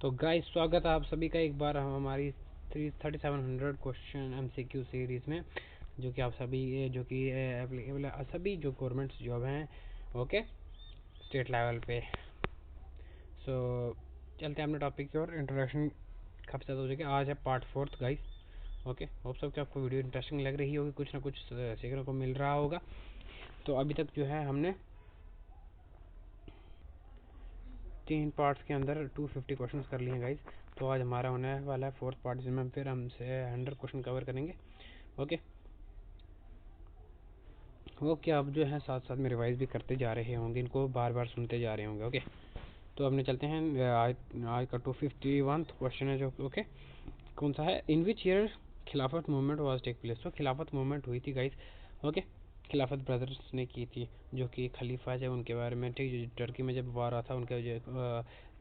तो गाइस स्वागत है आप सभी का एक बार हमारी 3700 क्वेश्चन एमसीक्यू सीरीज में, जो कि आप सभी जो कि एप्लीकेबल है सभी जो गवर्नमेंट जॉब हैं, ओके, स्टेट लेवल पे। सो चलते हैं अपने टॉपिक की ओर। इंट्रोडक्शन कब से हो जाएगा। आज है पार्ट 4 गाइस। ओके, होप सब कि आपको वीडियो इंटरेस्टिंग लग रही होगी, कुछ ना कुछ सीखने को मिल रहा होगा। तो अभी तक जो है हमने 3 पार्ट्स के अंदर 250 क्वेश्चंस कर लिए हैं गाइस। तो आज हमारा होने वाला है 4th पार्ट, जिसमें फिर हमसे 100 क्वेश्चन कवर करेंगे। ओके, वो क्या आप जो है साथ साथ में रिवाइज भी करते जा रहे होंगे, इनको बार बार सुनते जा रहे होंगे। ओके, तो अपने चलते हैं। आज का 251 क्वेश्चन है जो ओके कौन सा है। इन विच ईयर खिलाफत मूवमेंट वाज टेक प्लेस। तो खिलाफत मूवमेंट हुई थी गाइस। ओके, खिलाफत ब्रदर्स ने की थी, जो कि खलीफा है उनके बारे में। ठीक, जो टर्की में जब वार आता उनका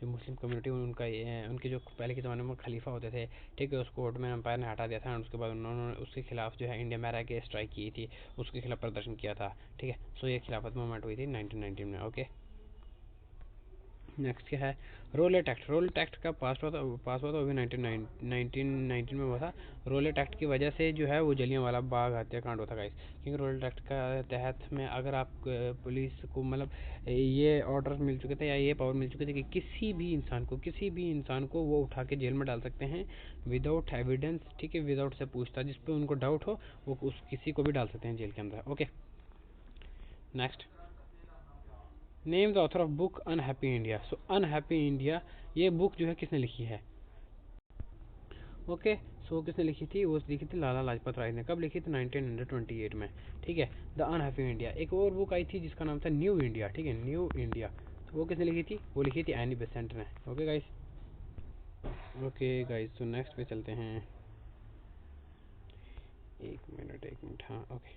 जो मुस्लिम कम्युनिटी उनका उनके जो पहले के ज़माने में खलीफा होते थे, ठीक है, उसको ऑटोमन एम्पायर ने हटा दिया था। और उसके बाद उन्होंने उसके खिलाफ जो है इंडिया में रह के स्ट्राइक की थी, उसके खिलाफ प्रदर्शन किया था। ठीक है, सो ये खिलाफत मूवमेंट हुई थी 1919 में। ओके, नेक्स्ट क्या है। Roulette act. रोलेट एक्ट का पास हुआ था वो भी 1919 में हुआ था। रोलेट एक्ट की वजह से जो है वो जलियांवाला बाग हत्याकांड होता गाइस। क्योंकि रोलेट एक्ट का तहत में अगर आप पुलिस को मतलब ये ऑर्डर मिल चुके थे या ये पावर मिल चुके थे कि किसी भी इंसान को वो उठा के जेल में डाल सकते हैं विदाउट एविडेंस। ठीक है, विदाउट से पूछताछ, जिस पे उनको डाउट हो वो उस किसी को भी डाल सकते हैं जेल के अंदर। Okay, next. Name the author of book unhappy India. So unhappy India ये बुक जो है किसने लिखी है। ओके, सो किसने लिखी थी, वो लिखी थी लाला लाजपत राय ने। कब लिखी थी, 1928 में। ठीक है, द अनहैप्पी इंडिया। एक और बुक आई थी जिसका नाम था न्यू इंडिया। ठीक है, न्यू इंडिया, तो वो किसने लिखी थी, वो लिखी थी एनी बेसेंट ने। ओके गाइस, ओके गाइस, तो नेक्स्ट पे चलते हैं। एक मिनट हाँ, okay.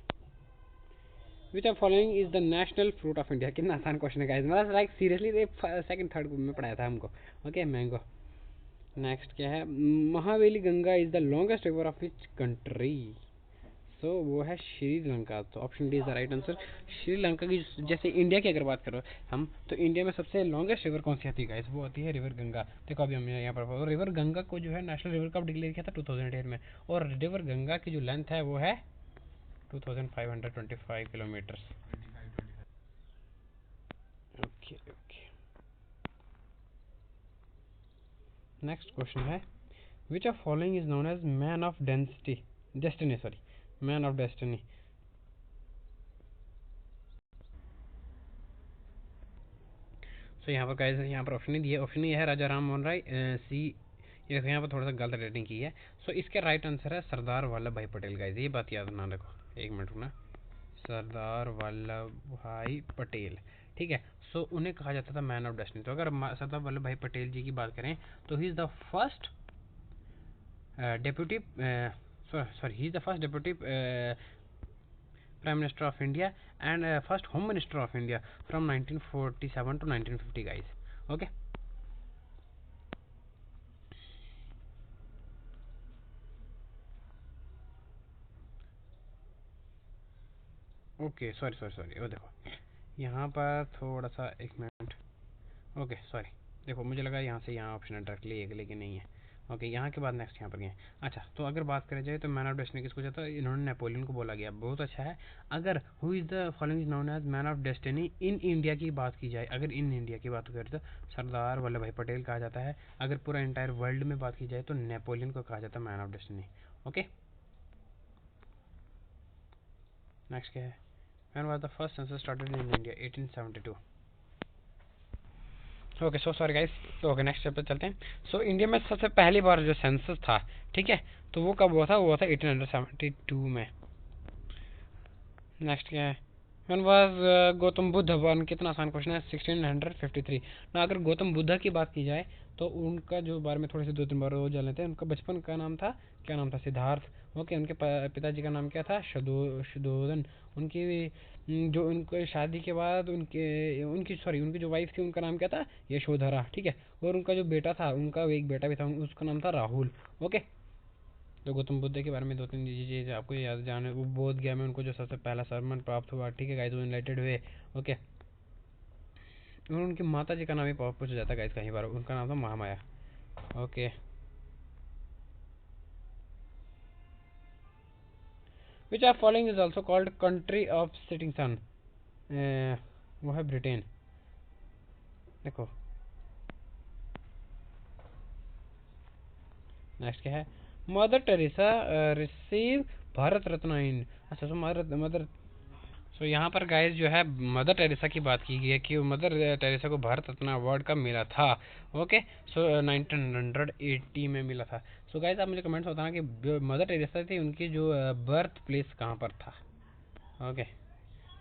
Which are following is the national fruit of India. कितना आसान क्वेश्चन है गाइस, मतलब लाइक सीरियसली सेकंड थर्ड में पढ़ाया था हमको। Okay, mango. नेक्स्ट क्या है। Mahaweli Ganga is the longest river of which country. So वो है श्रीलंका। तो option D is the right answer. Sri Lanka की जैसे इंडिया की अगर बात करो हम, तो इंडिया में सबसे लॉन्गेस्ट रिवर कौन सी आती है गाइस, वो आती है रिवर गंगा। देखो अभी हमने यहाँ पर रिवर गंगा को जो है नेशनल रिवर कब डिक्लेयर किया था, 2008 में। और रिवर गंगा की जो लेंथ है वो है 2525 kilometre. Okay okay, next question है। Which of following is known as man of destiny sorry, man of destiny. So यहाँ पर गाइस, यहाँ पर ऑप्शन नहीं दिया। ऑप्शन ये है राजा राम मोहन राय, सी। ये देखो यहाँ पर थोड़ा सा गलत रेटिंग की है। सो इसका राइट आंसर है सरदार वल्लभ भाई पटेल गाइस। ये बात याद ना रखो, एक मिनट रुकना। सरदार वल्लभ भाई पटेल, ठीक है। सो उन्हें कहा जाता था मैन ऑफ डेस्टिनी। तो अगर सरदार वल्लभ भाई पटेल जी की बात करें तो he is the first deputy sorry he is the first deputy Prime Minister of India and first Home Minister of India from 1947 to 1950 guys. Okay. Okay, sorry वो देखो यहाँ पर थोड़ा सा, एक मिनट। ओके सॉरी, देखो मुझे लगा यहाँ से यहाँ ऑप्शन है डायरेक्टली एक, लेकिन नहीं है। ओके, यहाँ के बाद नेक्स्ट यहाँ पर गए। अच्छा, तो अगर बात करें जाए तो मैन ऑफ डेस्टिनी किसको जाता है, इन्होंने नेपोलियन को बोला गया। बहुत अच्छा है। अगर who is the following is known as man of destiny in India की बात की जाए, अगर इन इंडिया की बात करें तो सरदार वल्लभ भाई पटेल कहा जाता है। अगर पूरा इंटायर वर्ल्ड में बात की जाए तो नेपोलियन को कहा जाता है man of destiny. Okay, next क्या है। When was the first census started in India? 1872. Okay, so sorry guys. तो ओके, नेक्स्ट स्टेप पे चलते हैं। सो इंडिया में सबसे पहली बार जो सेंसस था, ठीक है, तो वो कब हुआ था, वो हुआ था 1872 में। नेक्स्ट क्या है। One was Gautam Buddha one. कितना आसान क्वेश्चन है, 1653 ना। अगर गौतम बुद्ध की बात की जाए तो उनका जो बारे में थोड़े से 2-3 बार वो जान लेते हैं। उनका बचपन का नाम था, क्या नाम था, सिद्धार्थ। ओके, उनके पिताजी का नाम क्या था, शुद्धोधन। उनकी जो उनको शादी के बाद उनके उनकी सॉरी उनकी जो वाइफ थी उनका नाम क्या था, यशोधरा। ठीक है, और उनका जो बेटा था, उनका एक बेटा भी था, उसका नाम था राहुल। ओके, तो गौतम बुद्ध के बारे में 2-3 चीज़ें आपको याद जाने। वो बोध गया में उनको जो सबसे पहला सरमन प्राप्त हुआ, ठीक है गाइस, वो इनलाइटेड हुए। ओके, और उनकी माता जी का नाम भी पूछा जाता है गाइस कहीं बार, उनका नाम था Mahamaya. Okay, which are following is also called country of sitting sun, वो है ब्रिटेन। देखो नेक्स्ट क्या है, mother Teresa receive Bharat Ratna in, अच्छा तो मदर सो यहाँ पर गाइस जो है मदर टेरेसा की बात की गई है कि मदर टेरेसा को भारत रत्न अवार्ड कब मिला था। ओके, सो 1980 में मिला था। सो गाइस आप मुझे कमेंट्स बताना कि जो मदर टेरेसा थी उनकी जो बर्थ प्लेस कहाँ पर था। ओके,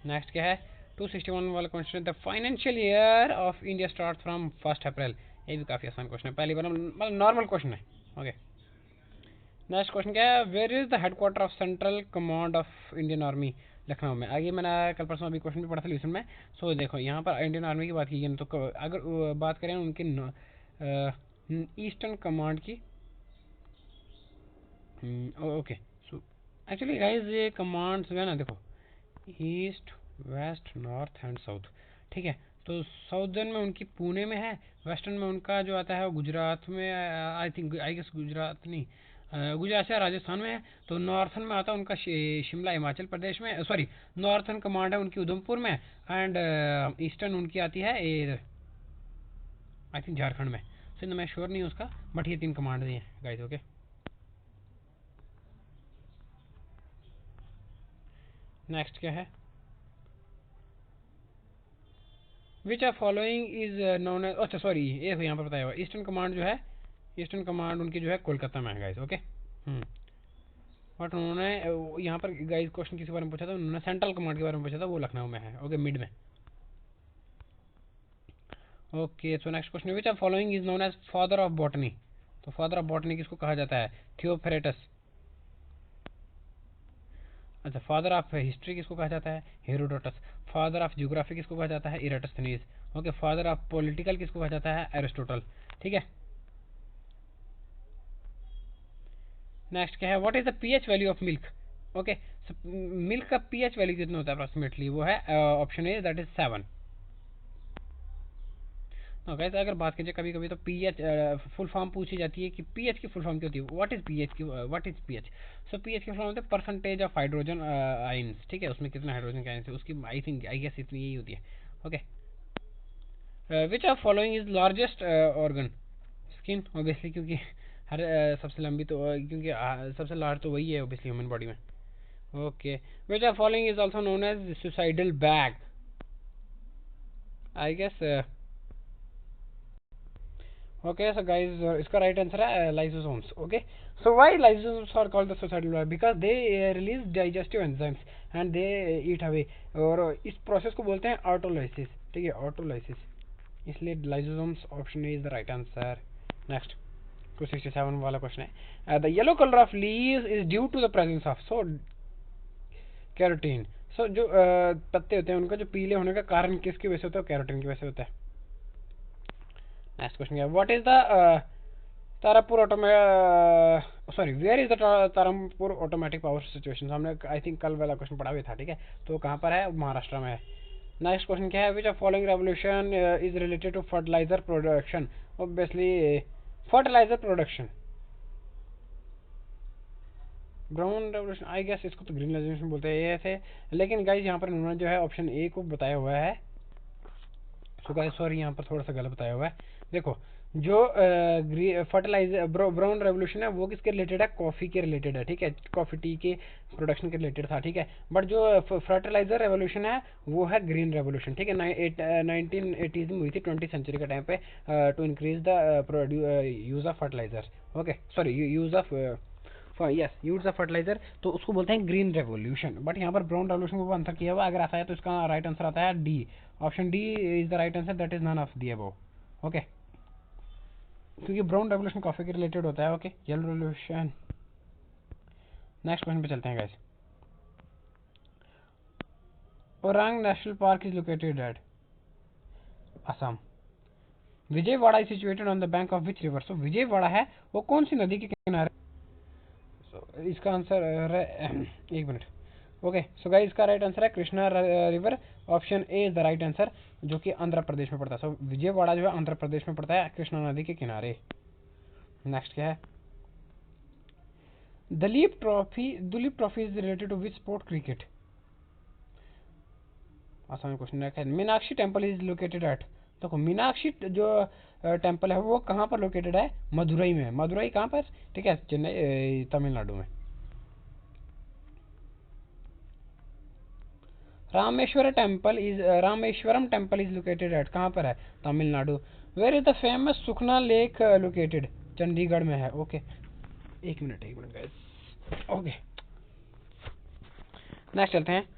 नेक्स्ट क्या है, 261 वाला question, the financial year of India start from 1 April. ये भी काफ़ी आसान क्वेश्चन है, पहली बार मतलब नॉर्मल क्वेश्चन है। ओके, नेक्स्ट क्वेश्चन क्या है, where is the headquarter of central command of Indian army, Lucknow में। आगे मैंने कल परसों अभी क्वेश्चन भी पढ़ा था ल्यूसन में। सो देखो यहाँ पर इंडियन आर्मी की बात की गई, तो अगर बात करें उनके ईस्टर्न कमांड की, ओके, सो एक्चुअली गाइज ये कमांड्स जो है ना, देखो east west north and south, ठीक है। तो साउदर्न में उनकी पुणे में है, वेस्टर्न में उनका जो आता है वो गुजरात में, I think I guess Gujarat नहीं, गुजरात से राजस्थान में है। तो नॉर्थन में आता है उनका शिमला हिमाचल प्रदेश में, सॉरी नॉर्थन कमांड है उनकी उधमपुर में, एंड ईस्टर्न उनकी आती है आई थिंक झारखंड में। सो मैं श्योर नहीं हूँ उसका, बट ये 3 कमांड हैं गाइस। ओके, नेक्स्ट क्या है, which are following is known as, अच्छा सॉरी ये यहाँ पर बताया हुआ ईस्टर्न कमांड जो है, ईस्टर्न कमांड उनकी जो है कोलकाता में है गाइस। ओके, बट उन्होंने यहाँ पर गाइस क्वेश्चन किसी बारे में पूछा था, उन्होंने सेंट्रल कमांड के बारे में पूछा था, वो लखनऊ में है। ओके, मिड में। Okay, so next question, which are following is known as father of botany. तो फादर ऑफ बॉटनी किसको कहा जाता है, थियोफ्रेटस। अच्छा, फादर ऑफ हिस्ट्री किसको कहा जाता है, हेरोडोटस। फादर ऑफ ज्योग्राफी किसको कहा जाता है, इराटस्थनीज। ओके, फादर ऑफ पॉलिटिकल किसको कहा जाता है, एरिस्टोटल। ठीक है, नेक्स्ट क्या है, what is the pH value of milk. Okay, milk का पीएच वैल्यू कितना होता है अप्रोक्सीमेटली, वो है option A that is 7। Guys अगर बात कीजिए कभी कभी तो पीएच फुल फॉर्म पूछी जाती है कि पीएच की फुल फॉर्म क्या होती है, व्हाट इज पीएच की, what is pH. So pH की फुल फॉर्म होता है परसेंटेज ऑफ हाइड्रोजन आयंस, ठीक है, उसमें कितना हाइड्रोजन के आयंस है उसकी, आई थिंक आई गेस इतनी यही होती है। Okay, which are following is largest organ, skin obviously, क्योंकि हर सबसे लंबी तो क्योंकि सबसे लार्ज तो वही है ऑब्वियसली ह्यूमन बॉडी में। Okay, which are following is also known as suicidal bag, I guess. Okay, so guys इसका राइट आंसर है lysosomes. Okay, so why lysosomes are called the suicidal bag, because they release digestive enzymes and they eat away, और इस process को बोलते हैं autolysis. ठीक है, autolysis, इसलिए lysosomes option is the right answer. Next 267 वाला क्वेश्चन है, the yellow colour of leaves is due to the presence of so carotene. So जो पत्ते होते हैं उनका जो पीले होने का कारण किसकी वजह से होता है, कैरोटीन की वजह से होता है। नेक्स्ट क्वेश्चन क्या है, what is the Tarapur sorry where is the Tarapur automatic power situation. हमने आई थिंक कल वाला क्वेश्चन पढ़ा हुआ था, ठीक है, तो कहाँ पर है, महाराष्ट्र में है। नेक्स्ट क्वेश्चन क्या है, which of following revolution is related to fertiliser production. Obviously fertiliser production, brown revolution, I guess इसको तो ग्रीन रेवोल्यूशन बोलते हैं ऐसे, लेकिन गाइज यहाँ पर उन्होंने जो है ऑप्शन ए को बताया हुआ है। सो गाइस सॉरी यहाँ पर थोड़ा सा गलत बताया हुआ है। देखो जो फर्टिलाइजर ब्राउन रेवोल्यूशन है वो किसके रिलेटेड है, कॉफ़ी के रिलेटेड है, ठीक है, कॉफ़ी टी के प्रोडक्शन के रिलेटेड था, ठीक है। बट जो फर्टिलाइजर रेवोल्यूशन है वो है ग्रीन रेवोल्यूशन, ठीक है, 1980s में हुई थी, 20th सेंचुरी के टाइम पे, to increase the use of fertiliser. Okay, sorry use of yes use of fertiliser, तो उसको बोलते हैं ग्रीन रेवोल्यूशन। बट यहाँ पर ब्राउन रेवोल्यूशन को आंसर किया हुआ, अगर आता है तो इसका राइट आंसर आता है D, option D is the right answer, that is none of the above. Okay, क्योंकि ब्राउन रेवोल्यूशन कॉफी के रिलेटेड होता है। Okay, yellow revolution. Next question पे चलते हैं guys, Orang national park is located at Assam. Vijayawada is situated on the bank of which river. So Vijayawada है वो कौन सी नदी के किनारे, इसका आंसर है एक मिनट। ओके, सो गाइस इसका राइट आंसर है Krishna river, option A is the right answer, जो कि आंध्र प्रदेश में पड़ता है। सो विजयवाड़ा जो है आंध्र प्रदेश में पड़ता है, कृष्णा नदी के किनारे। नेक्स्ट क्या है? Duleep trophy is related to which sport? Cricket. आसान क्वेश्चन है। Meenakshi temple is located at. देखो मीनाक्षी जो टेम्पल है वो कहाँ पर लोकेटेड है? मदुरई में है। मदुरई कहाँ पर? ठीक है, चेन्नई, तमिलनाडु में। Rameswaram temple is located at, कहाँ पर है? Tamil Nadu. Where is the famous Sukhna lake located? Chandigarh में है। ओके, एक मिनट गाइस। ओके, नेक्स्ट चलते हैं।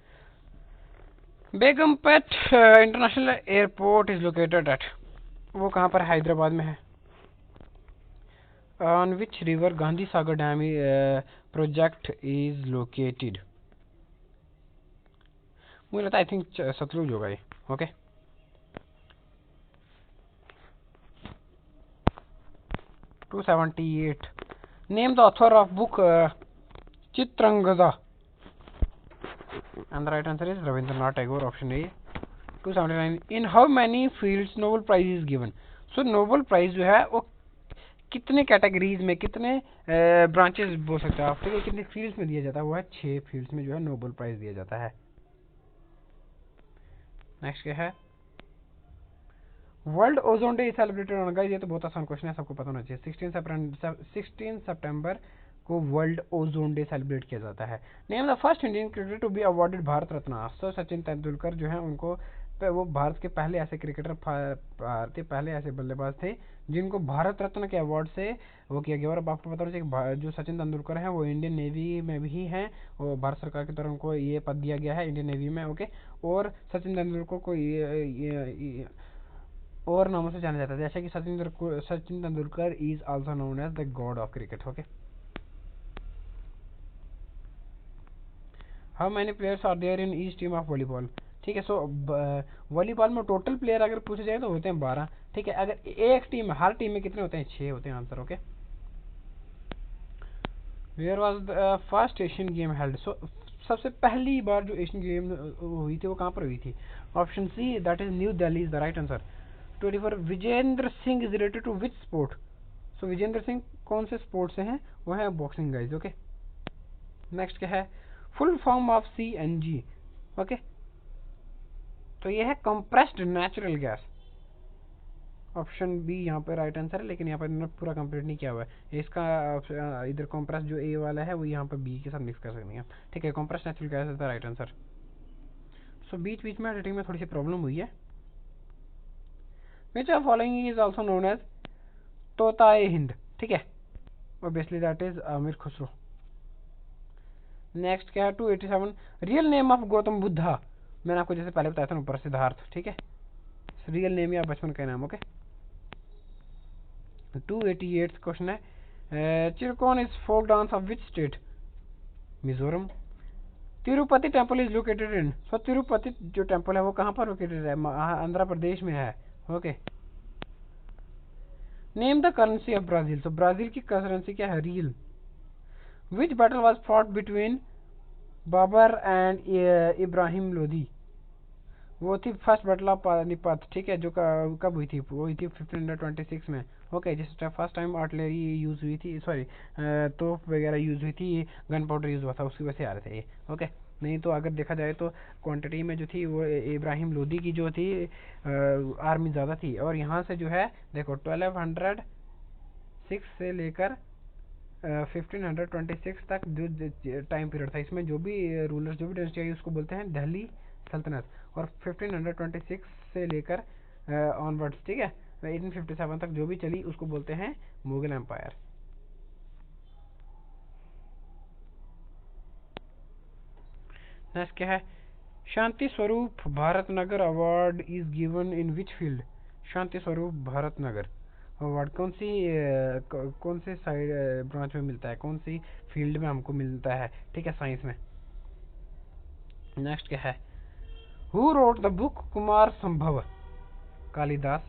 Begumpet international airport is located at, वो कहाँ पर? हैदराबाद में है। On which river Gandhi Sagar dam project is located? मुझे लगता है आई थिंक सतलुज होगा ये। Okay, 278। Name the author of book Chitrangada, and the right answer is Rabindranath Tagore, option A. 279। in how many fields Nobel Prize is given? so Nobel Prize जो है वो कितने categories में, कितने ब्रांचेस बोल सकते हो आप, ठीक है, कितने फील्ड्स में दिया जाता है? वो है 6 फील्ड्स में जो है नोबेल प्राइज दिया जाता है। नेक्स्ट क्या है? World ozone day celebrated on, guys ये तो बहुत आसान क्वेश्चन है, सबको पता होना चाहिए। 16 सितंबर को वर्ल्ड ओजोन डे सेलिब्रेट किया जाता है। Name the first Indian cricketer to be awarded Bharat Ratna. So Sachin Tendulkar जो है उनको, वो भारत के पहले ऐसे क्रिकेटर, भारतीय पहले ऐसे बल्लेबाज थे जिनको भारत रत्न के अवार्ड से वो किया गया। और अब आपको पता होना चाहिए जो सचिन तेंदुलकर हैं वो इंडियन नेवी में भी हैं, और भारत सरकार की तरफ उनको ये पद दिया गया है इंडियन नेवी में। ओके, और सचिन तेंदुलकर को और नामों से जाना जाता है, जैसे कि Sachin Tendulkar is also known as the god of cricket. Okay, how many players are there in each team of volleyball? ठीक है, सो वॉलीबॉल में टोटल प्लेयर अगर पूछे जाए तो होते हैं 12। ठीक है, अगर एक टीम, हर टीम में कितने होते हैं? 6 होते हैं। Answer okay. Where was the first Asian game held? So सबसे पहली बार जो एशियन गेम हुई थी वो कहाँ पर हुई थी? Option C, that is new Delhi is the right answer. 24। Vijender Singh is related to which sport? So Vijender Singh कौन से स्पोर्ट से हैं? वो है बॉक्सिंग गाइज। ओके, नेक्स्ट क्या है? Full form of CNG? Okay, तो ये है compressed natural gas. Option B यहाँ पे राइट आंसर है, लेकिन यहाँ पर इन्होंने पूरा कंप्लीट नहीं किया हुआ है इसका। इधर कंप्रेस जो ए वाला है वो यहाँ पर बी के साथ मिक्स कर सकते हैं। ठीक है, compressed natural gas is the right answer. So बीच बीच में एडिटिंग में थोड़ी सी प्रॉब्लम हुई है। Which of following is also known as Tota e Hind? ठीक है, obviously that is Amir Khusro. Next क्या है? 287। Real name of Gautam Buddha? मैंने आपको जैसे पहले बताया था ऊपर, सिद्धार्थ। ठीक है, रियल नेम या बचपन का नाम। ओके, 288 क्वेश्चन है। Chirkon is folk dance of which state? Mizoram. Tirupati temple is located in? So Tirupati जो टेम्पल है वो कहाँ पर लोकेटेड है? आंध्र प्रदेश में है। Okay, name the currency of Brazil? तो ब्राजील की करेंसी क्या है? Real. Which battle was fought between Babur and Ibrahim Lodi? वो थी फर्स्ट बैटल ऑफ पानीपत। ठीक है, जो कब हुई थी? वो हुई थी 1526 में। ओके, जिस फर्स्ट टाइम आर्टिलरी यूज हुई थी, सॉरी तोप वगैरह यूज हुई थी, गन पाउडर यूज हुआ था, उसकी वजह से आ रहे थे ये। ओके, नहीं तो अगर देखा जाए तो क्वांटिटी में जो थी वो इब्राहिम लोधी की जो थी आर्मी ज़्यादा थी। और यहाँ से जो है देखो 1206 से लेकर 1526 तक जो टाइम पीरियड था, इसमें जो भी रूलर्स, जो भी डायनेस्टी आई उसको बोलते हैं दिल्ली सल्तनत। और 1526 से लेकर ऑनवर्ड्स, ठीक है, 1857 तक जो भी चली उसको बोलते हैं मुगल एम्पायर। नेक्स्ट क्या है? Shanti Swarup Bhatnagar award is given in which field? Shanti Swarup Bhatnagar award कौन से साइड ब्रांच में मिलता है, कौन सी फील्ड में हमको मिलता है? ठीक है, साइंस में। नेक्स्ट क्या है? Who wrote the book Kumar Sambhav? Kalidas.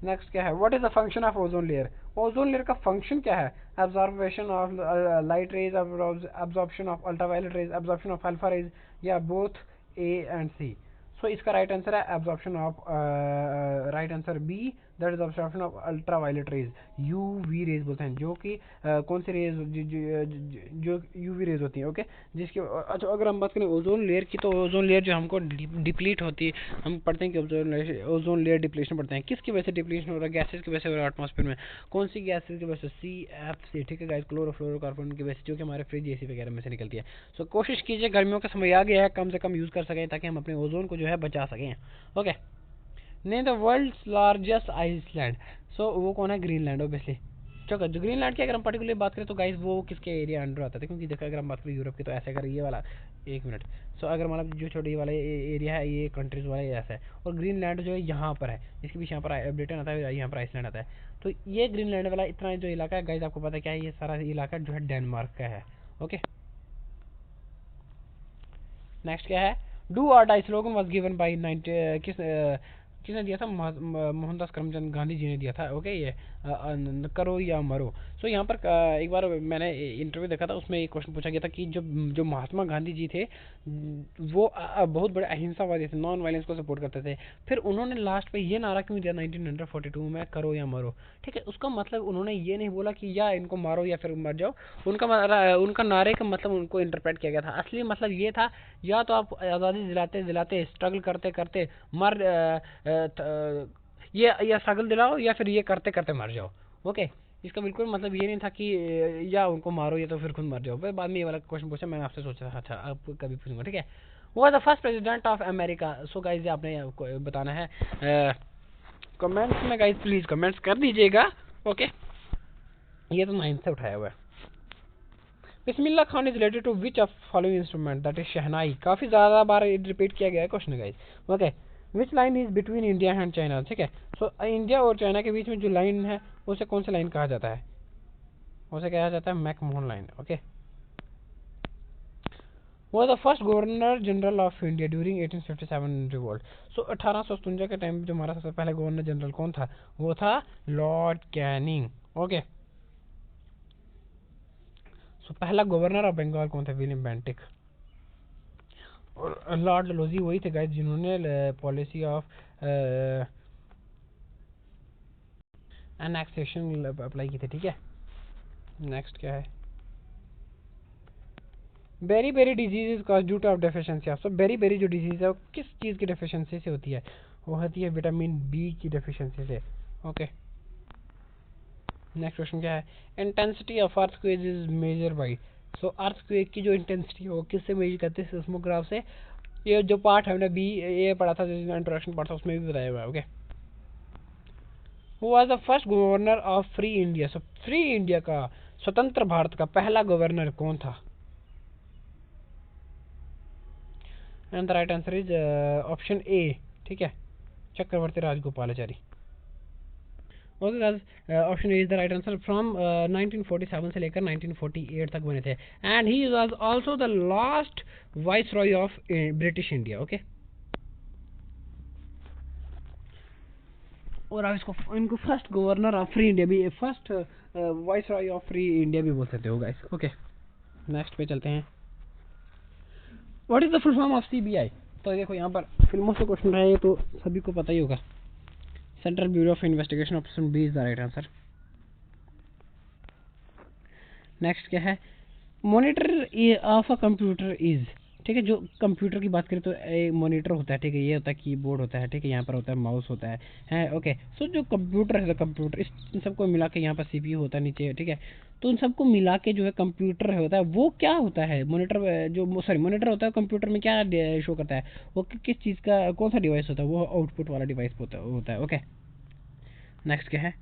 Next क्या है? What is the function of ozone layer? Ozone layer का फंक्शन क्या है? Absorption of light rays, absorption of ultraviolet rays, absorption of alpha rays, या both A and C? So इसका right answer है absorption of, right answer B, that is obstruction of ultra violet rays, UV rays बोलते हैं, जो कि कौन सी raise जो यूवी रेज होती है, ओके। जिसके अच्छा अगर हम बात करें ओजोन लेयर की, तो ओजोन लेयर जो हमको डिप्लीट होती है, हम पढ़ते हैं कि ओजोन लेयर डिप्लीशन पढ़ते हैं, किसकी वजह से डिप्लीशन हो रहा है, गैसेज की वजह से हो रहा है एटमॉस्फेयर में, कौन सी गैसेज की वजह से, CFC, ठीक है गाइस, क्लोरोफ्लोरोकार्बन की वजह से, जो कि हमारे फ्रिज एसी वगैरह में से निकलती है। सो कोशिश कीजिए गर्मियों का समय आ गया है, कम से कम यूज़ कर सकें ताकि हम अपने ओजोन को जो है बचा सकें, okay. Name the world's largest island, so वो कौन है, ग्रीनलैंड ऑब्वियसली। चलो जो ग्रीनलैंड की अगर हम पर्टिकुलर बात करें तो गाइस वो किसके एरिया अंडर आता है, क्योंकि देखो अगर हम बात करें यूरोप की तो ऐसे अगर ये वाला, एक मिनट, सो अगर मतलब जो छोटी वाला एरिया है ये कंट्रीज वाला ऐसा है, और ग्रीनलैंड जो है यहाँ पर है, इसके पीछे यहाँ पर ब्रिटेन आता है, यहाँ पर आइसलैंड आता है। तो ये ग्रीनलैंड वाला इतना जो इलाका है गाइस, आपको पता है क्या है, ये सारा इलाका जो है डेनमार्क का है, ओके। नेक्स्ट क्या है, डू और die slogan was given by किसने दिया था, मोहनदास करमचंद गांधी जी ने दिया था, ओके। ये करो या मरो। सो यहाँ पर एक बार मैंने इंटरव्यू देखा था, उसमें एक क्वेश्चन पूछा गया था कि जो महात्मा गांधी जी थे वो बहुत बड़े अहिंसावादी थे, नॉन वायलेंस को सपोर्ट करते थे। फिर उन्होंने लास्ट पे ये नारा क्यों दिया 1942 में, करो या मरो, ठीक है। उसका मतलब उन्होंने ये नहीं बोला कि या इनको मारो या फिर मर जाओ, उनका नारे का मतलब उनको इंटरप्रेट किया गया था, असली मतलब ये था या तो आप आज़ादी दिलाते दिलाते स्ट्रगल करते करते मर ये या स्ट्रगल दिलाओ या फिर ये करते करते मर जाओ, ओके। इसका बिल्कुल मतलब ये नहीं था कि या उनको मारो या तो फिर खुद मर जाओ। फिर बाद में ये वाला क्वेश्चन पूछा, मैंने आपसे सोचा था अच्छा आप कभी पूछूंगा, ठीक है। वो the first president of America, so guys आपने बताना है कमेंट्स में, गाइस प्लीज कमेंट्स कर दीजिएगा, ओके। ये तो 9 से उठाया हुआ है। Bismillah Khan is related to which of following instrument, that is shehnai, काफी ज्यादा बार रिपीट किया गया है question guys, okay. Which line is between India and China, ठीक है। सो इंडिया और चाइना के बीच में जो लाइन है उसे कौन सी लाइन कहा जाता है, उसे कहा जाता है मैकमोहन लाइन, ओके। वो the first governor general of India during 1857 revolt, so 1857 के टाइम जो हमारा सबसे पहले गवर्नर जनरल कौन था, वो था लॉर्ड कैनिंग, ओके। सो पहला गवर्नर ऑफ बंगाल कौन था, विलियम बेंटिक। और लॉर्ड डलहौजी वही थे गाइस जिन्होंने पॉलिसी ऑफ एनेक्सेशन अप्लाई की थी, ठीक है। नेक्स्ट क्या है, beri beri disease is cause due to of deficiency of, beri beri जो डिजीज है वो किस चीज़ की डेफिशिएंसी से होती है, वो होती है विटामिन बी की डेफिशिएंसी से, ओके। नेक्स्ट क्वेश्चन क्या है, intensity of earthquake is measure by, so earthquake की जो इंटेंसिटी है वो किससे मेजर करते हैं, सिस्मोग्राफ से। ये जो पार्ट हमने बी ये पढ़ा था, जो इंट्रोडक्शन पार्ट था उसमें भी बताया हुआ है, okay. Who was the first governor of free India, so free India का, स्वतंत्र भारत का पहला गवर्नर कौन था, and the right answer is option A, ठीक है, Chakravarti Rajagopalachari, okay guys. Option A is the right answer. From 1947 से लेकर 1948 तक बने थे, and he was also the last viceroy of British India, okay. और आप इनको first governor of free India भी, first vice Roy of free India भी बोल सकते हो गाइस, ओके। नेक्स्ट पे चलते हैं, what is the full form of CBI, तो देखो यहाँ पर फिल्मों से क्वेश्चन रहा है तो सभी को पता ही होगा, central bureau of investigation, option B is the right answer. Next क्या है, monitor of a computer is, ठीक है। जो कंप्यूटर की बात करें तो मॉनिटर होता है, ठीक है, ये होता है कीबोर्ड होता है, ठीक है, यहाँ पर होता है माउस होता है ओके। सो जो कंप्यूटर है, कंप्यूटर इन सबको मिला के यहाँ पर CPU होता है नीचे, ठीक है। तो उन सबको मिला के जो है कंप्यूटर होता है, वो क्या होता है, मॉनिटर जो सॉरी मॉनिटर होता है कंप्यूटर में क्या शो करता है, वो किस चीज़ का कौन सा डिवाइस होता है, वो आउटपुट वाला डिवाइस होता है, ओके। नेक्स्ट क्या है,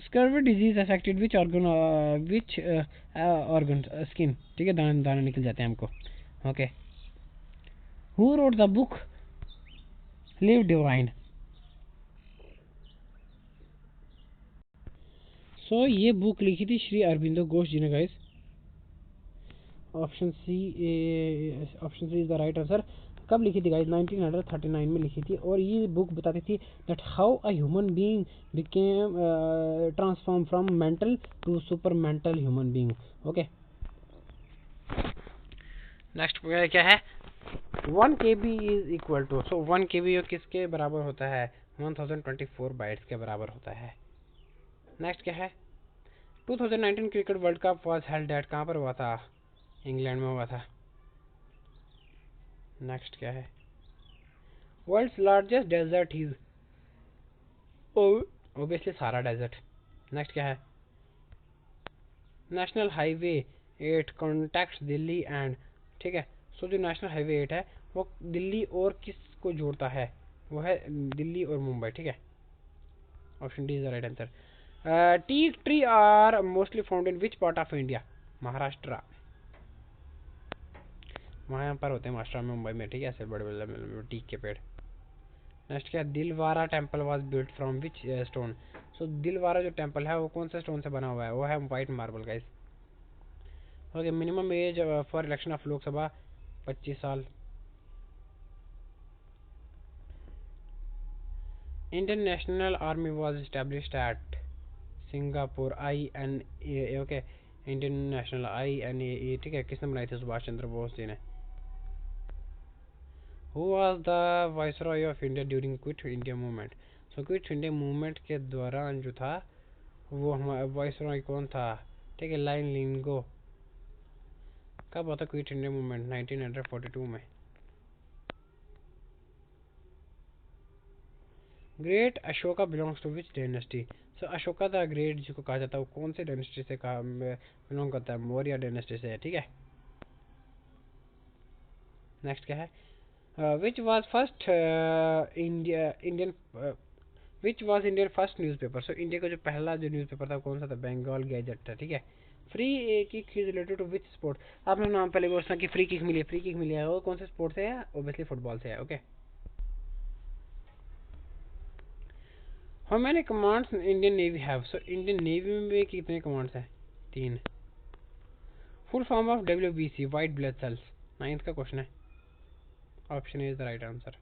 scurvy disease affected which organ skin, ठीक है, दाने दाने निकल जाते हैं हमको, okay. Who wrote the book life divine, so ये बुक लिखी थी श्री अरबिंदो घोष जी ने guys, option C is the right answer. कब लिखी थी गाइस, 1939 में लिखी थी, और ये बुक बताती थी that how a human being became transform from mental to super mental human being, okay. Next क्या है, 1 KB is equal to, so 1 KB किसके बराबर होता है, 1024 बाइट्स के बराबर होता है। नेक्स्ट क्या है? 2019 cricket world cup was held at, कहाँ पर हुआ था? इंग्लैंड में हुआ था। नेक्स्ट क्या है? World's largest desert is, obviously Sahara desert. Next क्या है? National highway 8 contacts Delhi and, ठीक है। सो जो नेशनल हाईवे 8 है वो दिल्ली और किस को जोड़ता है? वो है दिल्ली और मुंबई, ठीक है। Option D is the right answer. Tea tree are mostly found in which part of India? Maharashtra. वहाँ यहाँ पर होते हैं महाराष्ट्र में, मुंबई में, ठीक है, ऐसे बड़े बड़े टीक के पेड़। नेक्स्ट क्या? Dilwara temple was built from which stone? So Dilwara जो टेम्पल है वो कौन से स्टोन से बना हुआ है? वो है white marble guys. Okay, minimum age for election of Lok Sabha 25 साल। Indian national army was established eight Singapore, INA, okay. Indian national INA, ठीक है, किसने बनाई थी? सुभाष चंद्र बोस जी ने। Who was the viceroy of India during quit India movement? So quit India movement के दौरान जो था वो हमारा वाइसरॉय कौन था? ठीक है, लाइन लिंगो। कब होता क्विट इंडिया मूवमेंट? 1942 में। Great Ashoka belongs to which dynasty? So Ashoka the great जिसको कहा जाता है वो कौन से डायनेस्टी से कहा बिलोंग करता है? मौर्य डायनेस्टी से है, ठीक है। नेक्स्ट क्या है? Which was first Indian which was Indian first newspaper? So India का जो पहला जो न्यूज़पेपर था कौन सा था? बंगाल गैजेट था, ठीक है। Free kick is related to which sport? आपने नाम पहले वो सुना कि फ्री किक मिली है, फ्री किक मिली है, वो कौन से स्पोर्ट से है? ऑब्वियसली फुटबॉल से है, okay. How many commands Indian navy have? So Indian navy में कितने कमांड्स हैं? 3। Full form of WBC, white blood cells. 9th का क्वेश्चन है। Option is the right answer.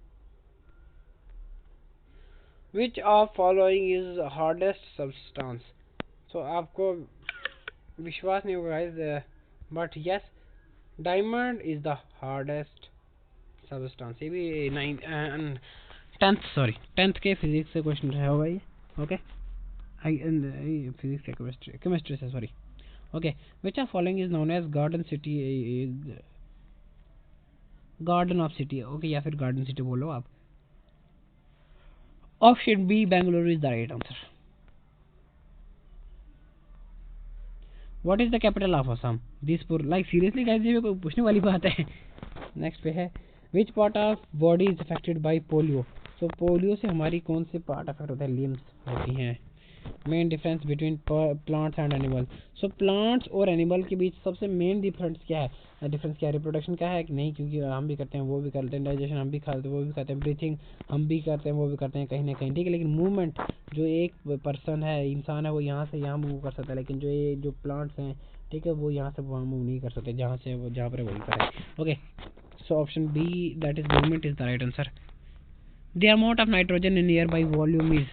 Which of following is hardest substance? So आपको विश्वास नहीं होगा guys, but yes, diamond is the hardest substance. ये भी 10th के फिजिक्स से क्वेश्चन रहा होगा ये, ओके। फिजिक्स या केमिस्ट्री से, sorry, okay. Which of following is known as garden city, garden of city, okay, या फिर गार्डन सिटी बोलो आप। Option B Bengaluru is the right answer. What is the capital of Assam? Dispur. Like seriously guys, ये कोई पूछने वाली बात है। नेक्स्ट पे है which part of body is affected by polio? So polio से हमारी कौन से पार्ट अफेक्ट होता है? लिम्स होती हैं। Main difference between plants and animal? So plants और एनिमल के बीच सबसे मेन डिफरेंस क्या है? डिफरेंस क्या है? रिप्रोडक्शन का है कि नहीं? क्योंकि हम भी करते हैं, वो भी करते हैं, डाइजेशन हम भी खाते हैं, वो भी खाते हैं, ब्रीथिंग हम भी करते हैं, वो भी करते हैं कहीं ना कहीं, ठीक है। लेकिन मूवमेंट जो एक पर्सन है, इंसान है, वो यहाँ से यहाँ मूव कर सकता है, लेकिन जो ये जो प्लांट्स हैं, ठीक है, वो यहाँ से वहाँ मूव नहीं कर सकते, जहाँ से वो जहाँ पर वही पर है, okay. So option B that is movement is the right answer. The amount of nitrogen in air by volume is?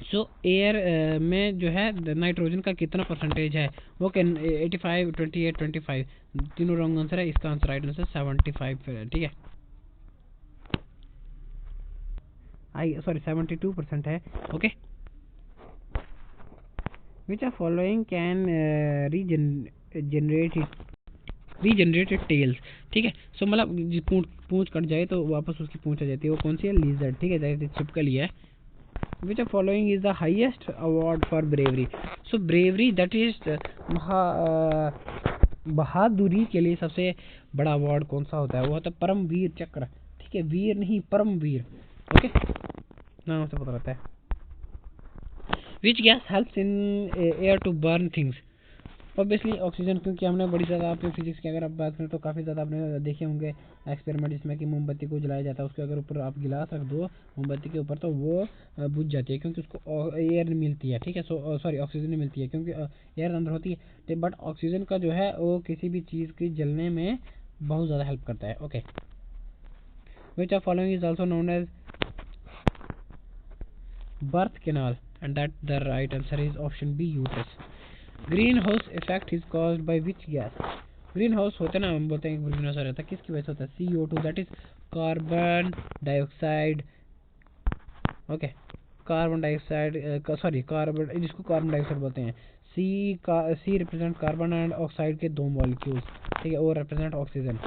So air में जो है नाइट्रोजन का कितना परसेंटेज है? वो कैन 85, 28, 25, तीनों रॉन्ग आंसर है। इसका आंसर राइट आंसर 75, ठीक है। सॉरी 72% है, okay. Which are following can regenerated tails, ठीक है। सो मतलब पूंछ कट जाए तो वापस उसकी पूंछ आ जाती है, वो कौन सी है? लिजर्ड, ठीक है, जैसे छिपकली है। Which of following is the highest award for bravery? So bravery that is बहादुरी के लिए सबसे बड़ा अवार्ड कौन सा होता है? वो होता है परमवीर चक्र, ठीक है, वीर नहीं परमवीर, ओके, नाम से पता रहता है। Which gas helps in air to burn things? Obviously oxygen, क्योंकि हमने बड़ी ज़्यादा आपके फिजिक्स की अगर आप बात करें तो काफ़ी ज़्यादा आपने देखे होंगे एक्सपेरिमेंट जिसमें कि मोमबत्ती को जलाया जाता है, उसके अगर ऊपर आप गिलास रख दो मोमबत्ती के ऊपर तो वो बुझ जाती है, क्योंकि उसको एयर मिलती है, ठीक है। सो सॉरी ऑक्सीजन नहीं मिलती है, क्योंकि एयर अंदर होती है, बट ऑक्सीजन का जो है वो किसी भी चीज़ की जलने में बहुत ज़्यादा हेल्प करता है, okay. Which of following is also known as birth canal? And that the right answer is option B uterus. Greenhouse effect is caused by which gas? Greenhouse होता है ना, हम बोलते हैं ग्रीन हाउस रहता है, किसकी वजह से होता है? CO2, that is carbon dioxide, okay, carbon dioxide sorry carbon, जिसको कार्बन डाइऑक्साइड बोलते हैं। सी रिप्रेजेंट कार्बन एंड ऑक्साइड के 2 मॉलिक्यूल्स, ठीक है, और रिप्रेजेंट ऑक्सीजन,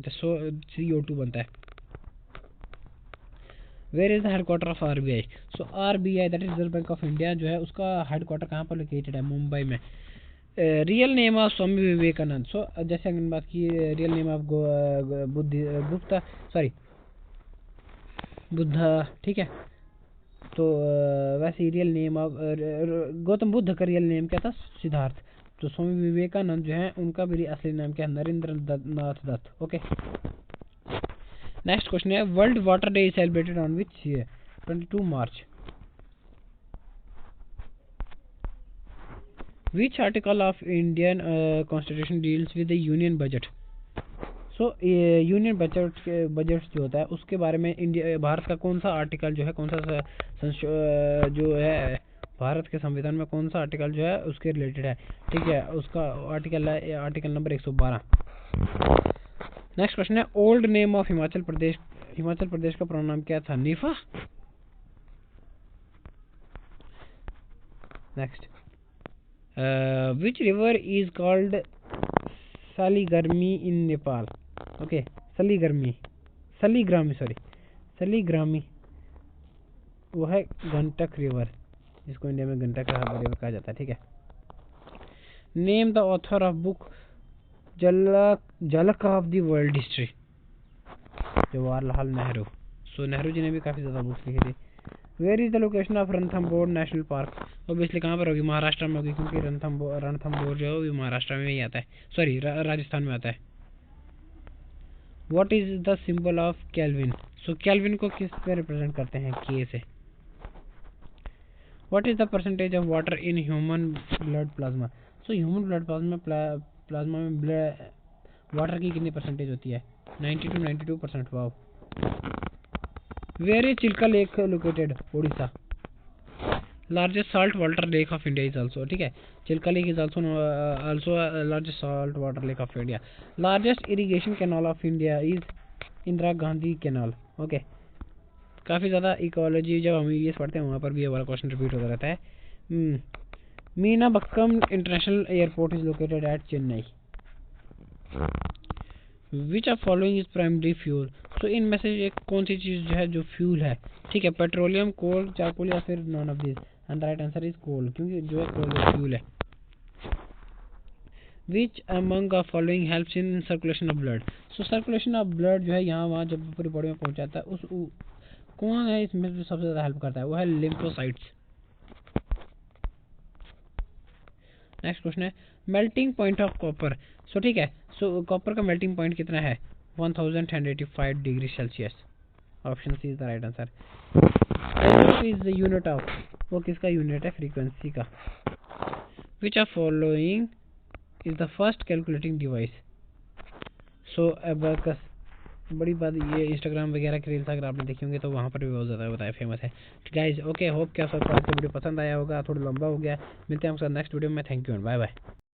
सो CO2 बनता है। Where is the headquarter of RBI? So RBI that is reserve bank of India जो है, उसका हेडक्वार्टर कहाँ पर लोकेटेड है? मुंबई में। Real name of Swami Vivekananda, सो जैसे हमने बात की real name of Gupta, sorry Buddha, ठीक है। तो वैसे real name of Gautam Buddha का रियल नेम क्या था? सिद्धार्थ। तो स्वामी विवेकानंद जो है उनका भी असली नाम क्या है? नरेंद्र नाथ दत्त। ओके, नेक्स्ट क्वेश्चन है, world water day is celebrated on which year? 22 March. Which article of Indian constitution deals with the union budget? So union budget जो होता है उसके बारे में इंडिया, भारत का कौन सा आर्टिकल जो है, कौन सा जो है भारत के संविधान में कौन सा आर्टिकल जो है उसके रिलेटेड है, ठीक है, उसका आर्टिकल है आर्टिकल नंबर 112। नेक्स्ट क्वेश्चन है, old name of Himachal Pradesh, Himachal Pradesh का पूरा नाम क्या था? NEFA. Next, which river is called Saligrami in Nepal? Okay, Saligrami, Saligrami वो है गंडक रिवर, जिसको इंडिया में गंडक रिवर कहा जाता है, ठीक है। Name the author of book Jhalak of the world history? Jawaharlal Nehru. So Nehru ji ने भी काफ़ी ज़्यादा बुक्स लिखी थी। Where is the location of Ranthambore national park? Obviously कहाँ पर होगी? महाराष्ट्र में होगी, क्योंकि रणथंबोर जो है वो महाराष्ट्र में ही आता है, सॉरी राजस्थान में आता है। What is the symbol of kelvin? So kelvin को किस पे रिप्रेजेंट करते हैं? K से। What is the percentage of water in human blood plasma? So human blood plasma में वाटर की कितनी परसेंटेज होती है? 90 to 92%। Wow. Where is Chilika lake located? Orissa. Largest salt water lake of India is also, ठीक है, Chilika lake is also largest salt water lake of India. Largest irrigation canal of India is Indira Gandhi canal. Okay, काफ़ी ज़्यादा ecology जब हम ये पढ़ते हैं वहाँ पर भी ये वाला क्वेश्चन रिपीट होता रहता है। Meenambakkam international airport is located at Chennai. Which of following is primary fuel? So इनमें से एक कौन सी चीज़ जो है जो फ्यूल है, ठीक है, पेट्रोलियम, कोल, चारकोल या फिर none of this? And right answer is coal, क्योंकि जो है कोल फ्यूल है। Which among of following helps in circulation of blood? So circulation of blood जो है यहाँ वहाँ जब पूरी बॉडी में पहुँचाता है, उस कौन है इसमें जो सबसे ज़्यादा हेल्प करता है? वो है लिम्फोसाइट्स। नेक्स्ट क्वेश्चन है, melting point of copper? So ठीक है, सो कॉपर का मेल्टिंग पॉइंट कितना है? 1085 degree Celsius. Option C is the right answer. Is the unit of, वो किसका यूनिट है? फ्रीक्वेंसी का। Which of following is the first calculating device? So abacus. बड़ी बात ये इंस्टाग्राम वगैरह की रील्स अगर आपने देखी होंगे तो वहाँ पर भी बहुत ज़्यादा बताया फेमस है। गाइज ओके, होप क्या सबको आज का वीडियो पसंद आया होगा, थोड़ा लंबा हो गया। मिलते हैं आपके साथ नेक्स्ट वीडियो में। Thank you and bye bye.